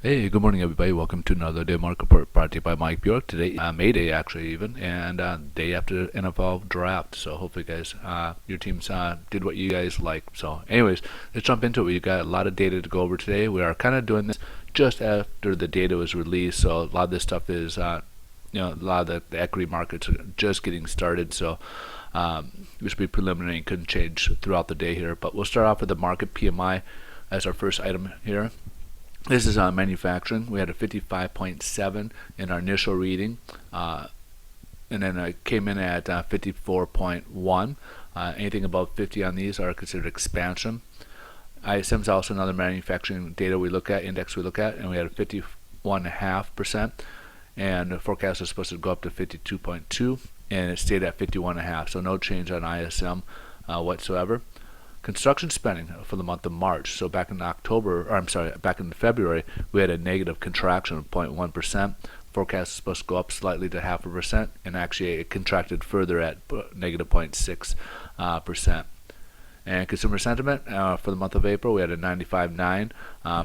Hey, good morning, everybody. Welcome to another day market report brought to you by Mike Bjork. Today, May Day, actually, even, and day after the NFL draft. So hopefully, guys, your teams did what you guys like. So, anyways, let's jump into it. We've got a lot of data to go over today. We are kind of doing this just after the data was released. So a lot of this stuff is, a lot of the equity markets are just getting started. So this will be preliminary and couldn't change throughout the day here. But we'll start off with the market PMI as our first item here. This is on manufacturing. We had a 55.7 in our initial reading, and then it came in at 54.1. Anything above 50 on these are considered expansion. ISM is also another manufacturing data we look at, index we look at, and we had a 51.5%, and the forecast is supposed to go up to 52.2, and it stayed at 51.5. So no change on ISM whatsoever. Construction spending for the month of March. So back in back in February, we had a negative contraction of 0.1%. Forecast is supposed to go up slightly to 0.5%, and actually it contracted further at negative 0.6%. And consumer sentiment for the month of April, we had a 95.9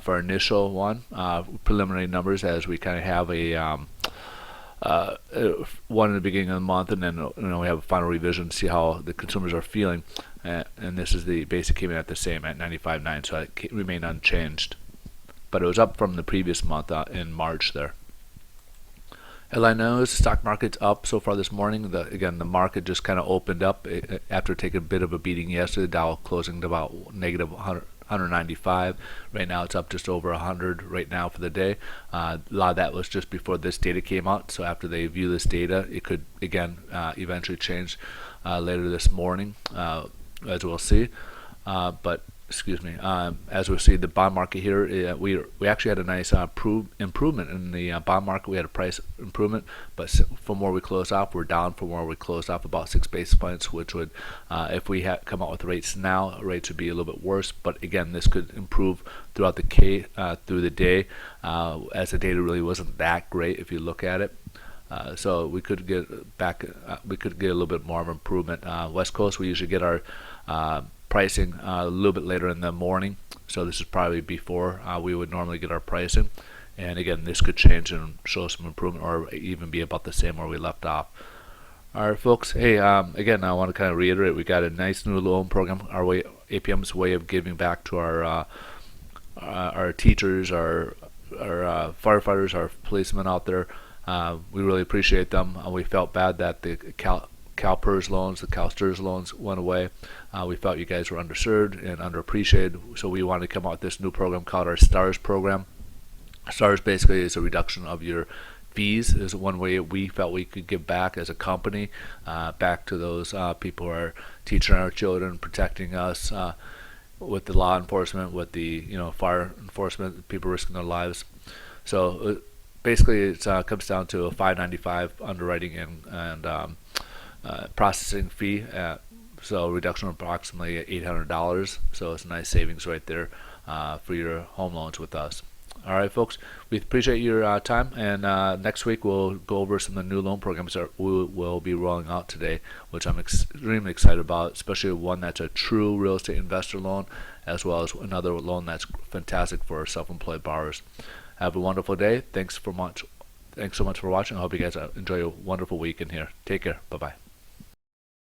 for our initial one. Preliminary numbers, as we kind of have a one in the beginning of the month, and then we have a final revision to see how the consumers are feeling. And this is the basic came in at the same at 95.9, so it remained unchanged. But it was up from the previous month in March there. Headline news: stock market's up so far this morning. Again, the market just kind of opened up after taking a bit of a beating yesterday. Dow closing to about negative 195. Right now it's up just over 100 right now for the day. A lot of that was just before this data came out, so after they view this data, it could again eventually change later this morning, as we'll see. But excuse me, as we'll see, the bond market here, we actually had a nice improvement in the bond market. We had a price improvement, but from where we closed off, we're down from where we closed off about 6 basis points, which would, if we come out with rates now, rates would be a little bit worse. But again, this could improve throughout through the day, as the data really wasn't that great if you look at it. So we could get back, we could get a little bit more of improvement. West Coast, we usually get our pricing a little bit later in the morning, so this is probably before we would normally get our pricing. And again, this could change and show some improvement, or even be about the same where we left off. All right, folks. Hey, again, I want to kind of reiterate, we got a nice new loan program. APM's way of giving back to our teachers, our firefighters, our policemen out there. We really appreciate them. We felt bad that the CalPERS loans, the CalSTRS loans went away. We felt you guys were underserved and underappreciated, so we wanted to come out with this new program called our STARS program. STARS basically is a reduction of your fees. Is one way we felt we could give back as a company, back to those people who are teaching our children, protecting us with the law enforcement, with the fire enforcement, people risking their lives. So basically, it comes down to a $5.95 underwriting and processing fee. So reduction of approximately $800. So it's a nice savings right there for your home loans with us. All right, folks, we appreciate your time, and next week we'll go over some of the new loan programs that we'll be rolling out today, which I'm extremely excited about, especially one that's a true real estate investor loan, as well as another loan that's fantastic for self-employed borrowers. Have a wonderful day. Thanks so much for watching. I hope you guys enjoy a wonderful weekend here. Take care. Bye-bye.